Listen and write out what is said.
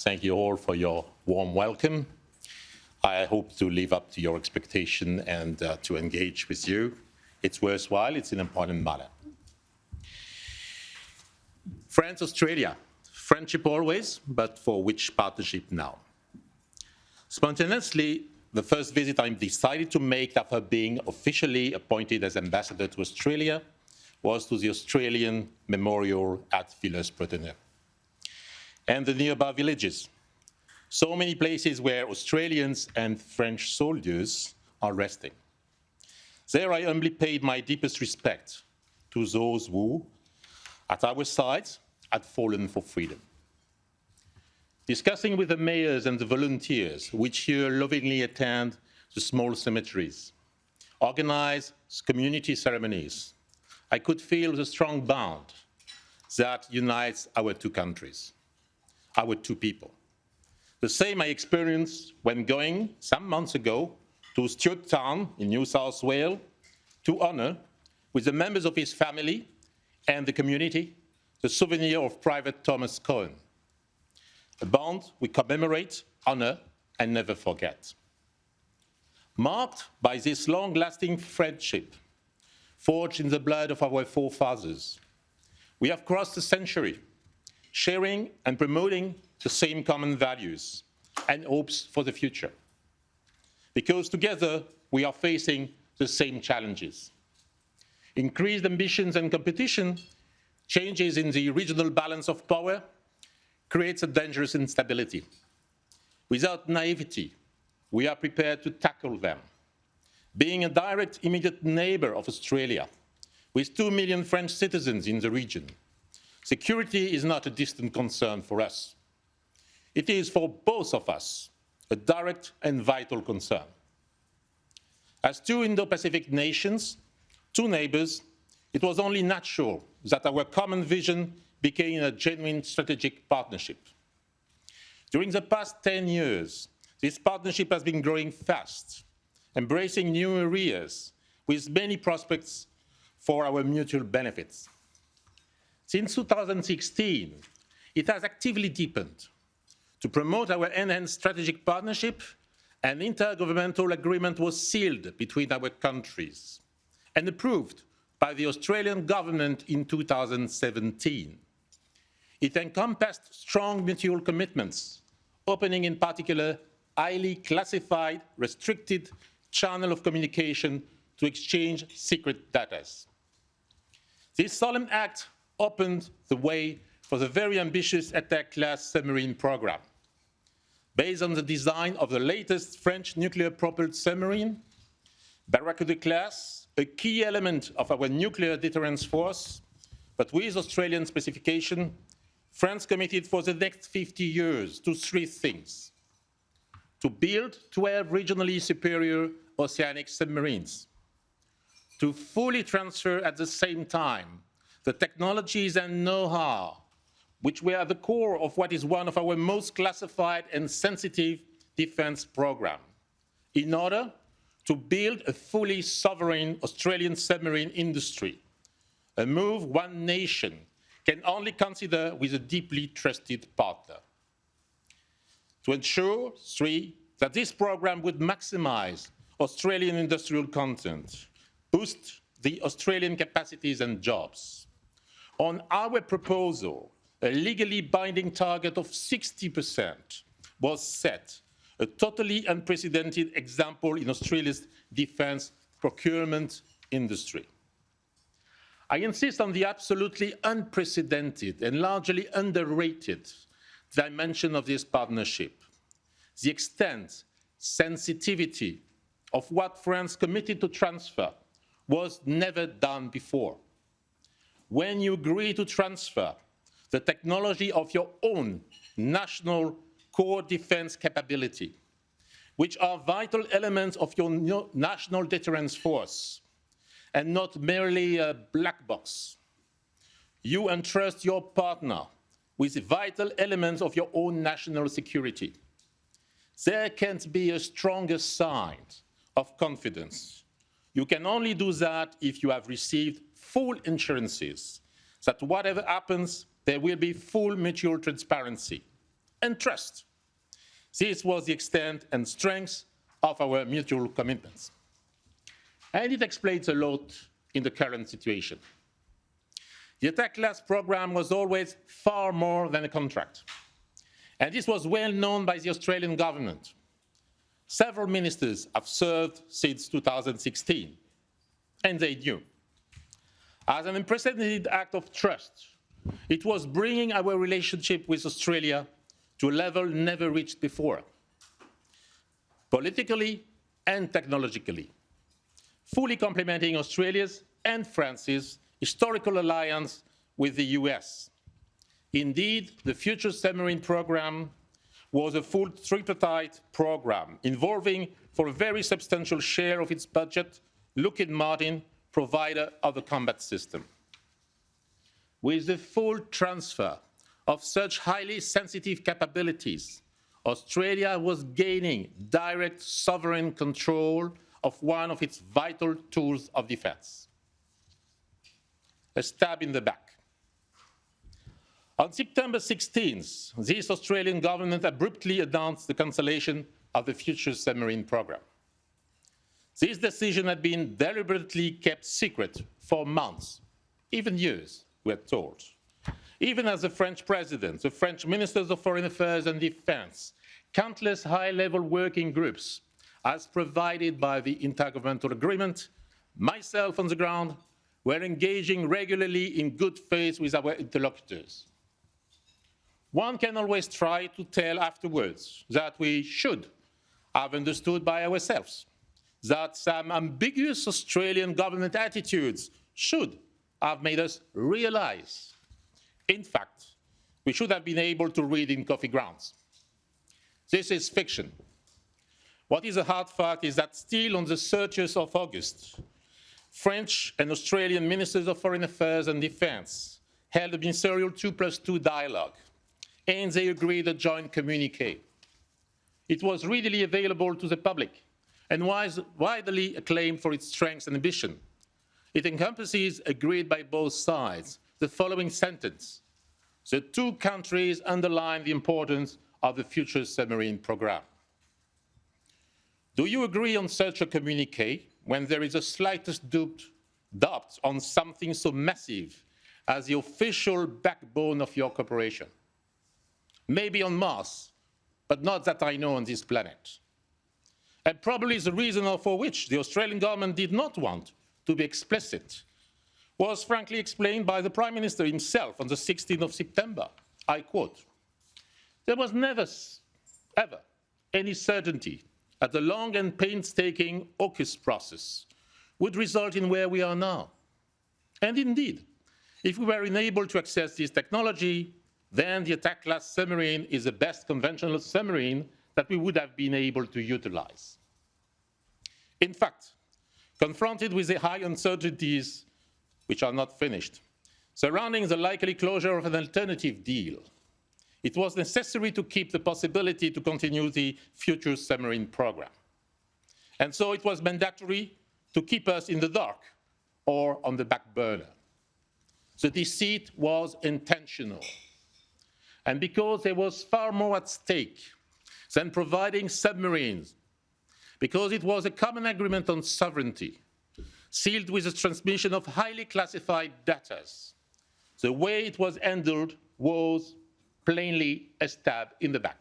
Thank you all for your warm welcome. I hope to live up to your expectation and to engage with you. It's worthwhile, it's an important matter. France, Australia, friendship always, but for which partnership now? Spontaneously, the first visit I decided to make after being officially appointed as ambassador to Australia was to the Australian Memorial at Villers-Bretonneux and the nearby villages. So many places where Australians and French soldiers are resting. There I humbly paid my deepest respect to those who, at our sides, had fallen for freedom. Discussing with the mayors and the volunteers, which here lovingly attend the small cemeteries, organize community ceremonies, I could feel the strong bond that unites our two countries, our two people. The same I experienced when going some months ago to Stewart Town in New South Wales to honor, with the members of his family and the community, the souvenir of Private Thomas Cohen, a bond we commemorate, honor, and never forget. Marked by this long-lasting friendship, forged in the blood of our forefathers, we have crossed a century, sharing and promoting the same common values and hopes for the future. Because together we are facing the same challenges. Increased ambitions and competition, changes in the regional balance of power, creates a dangerous instability. Without naivety, we are prepared to tackle them. Being a direct immediate neighbor of Australia, with 2 million French citizens in the region, security is not a distant concern for us. It is for both of us a direct and vital concern. As two Indo-Pacific nations, two neighbors, it was only natural that our common vision became a genuine strategic partnership. During the past 10 years, this partnership has been growing fast, embracing new areas with many prospects for our mutual benefits. Since 2016, it has actively deepened. To promote our enhanced strategic partnership, an intergovernmental agreement was sealed between our countries and approved by the Australian government in 2017. It encompassed strong mutual commitments, opening in particular highly classified, restricted channel of communication to exchange secret data. This solemn act opened the way for the very ambitious attack-class submarine program. Based on the design of the latest French nuclear-propelled submarine, Barracuda class, a key element of our nuclear deterrence force, but with Australian specification, France committed for the next 50 years to three things: to build 12 regionally superior oceanic submarines, to fully transfer at the same time the technologies and know-how which were at the core of what is one of our most classified and sensitive defense programs, in order to build a fully sovereign Australian submarine industry, a move one nation can only consider with a deeply trusted partner. To ensure, three, that this program would maximize Australian industrial content, boost the Australian capacities and jobs. On our proposal, a legally binding target of 60% was set, a totally unprecedented example in Australia's defense procurement industry. I insist on the absolutely unprecedented and largely underrated dimension of this partnership, the extent, sensitivity of what France committed to transfer was never done before. When you agree to transfer the technology of your own national core defense capability, which are vital elements of your national deterrence force, and not merely a black box, you entrust your partner with vital elements of your own national security. There can't be a stronger sign of confidence. You can only do that if you have received full assurances that whatever happens, there will be full mutual transparency, and trust. This was the extent and strength of our mutual commitments. And it explains a lot in the current situation. The attack class program was always far more than a contract. And this was well known by the Australian government. Several ministers have served since 2016, and they knew. As an unprecedented act of trust, it was bringing our relationship with Australia to a level never reached before, politically and technologically, fully complementing Australia's and France's historical alliance with the US. Indeed, the future submarine program was a full tripartite program involving, for a very substantial share of its budget, Lockheed Martin, provider of the combat system. With the full transfer of such highly sensitive capabilities, Australia was gaining direct sovereign control of one of its vital tools of defense. A stab in the back. On September 16th, this Australian government abruptly announced the cancellation of the future submarine program. This decision had been deliberately kept secret for months, even years, we are told. Even as the French president, the French ministers of foreign affairs and defense, countless high-level working groups, as provided by the intergovernmental agreement, myself on the ground, were engaging regularly in good faith with our interlocutors. One can always try to tell afterwards that we should have understood by ourselves, that some ambiguous Australian government attitudes should have made us realize. In fact, we should have been able to read in coffee grounds. This is fiction. What is a hard fact is that still on the 30th of August, French and Australian ministers of foreign affairs and defense held a ministerial 2+2 dialogue, and they agreed a joint communiqué. It was readily available to the public and was widely acclaimed for its strength and ambition. It encompasses, agreed by both sides, the following sentence: the two countries underline the importance of the future submarine program. Do you agree on such a communiqué when there is the slightest doubt on something so massive as the official backbone of your cooperation? Maybe on Mars, but not that I know on this planet. And probably the reason for which the Australian government did not want to be explicit was frankly explained by the Prime Minister himself on the 16th of September. I quote, "There was never, ever, any certainty that the long and painstaking AUKUS process would result in where we are now. And indeed, if we were unable to access this technology, then the attack class submarine is the best conventional submarine that we would have been able to utilize." In fact, confronted with the high uncertainties, which are not finished, surrounding the likely closure of an alternative deal, it was necessary to keep the possibility to continue the future submarine program. And so it was mandatory to keep us in the dark or on the back burner. The deceit was intentional. And because there was far more at stake than providing submarines, because it was a common agreement on sovereignty, sealed with the transmission of highly classified data, the way it was handled was plainly a stab in the back.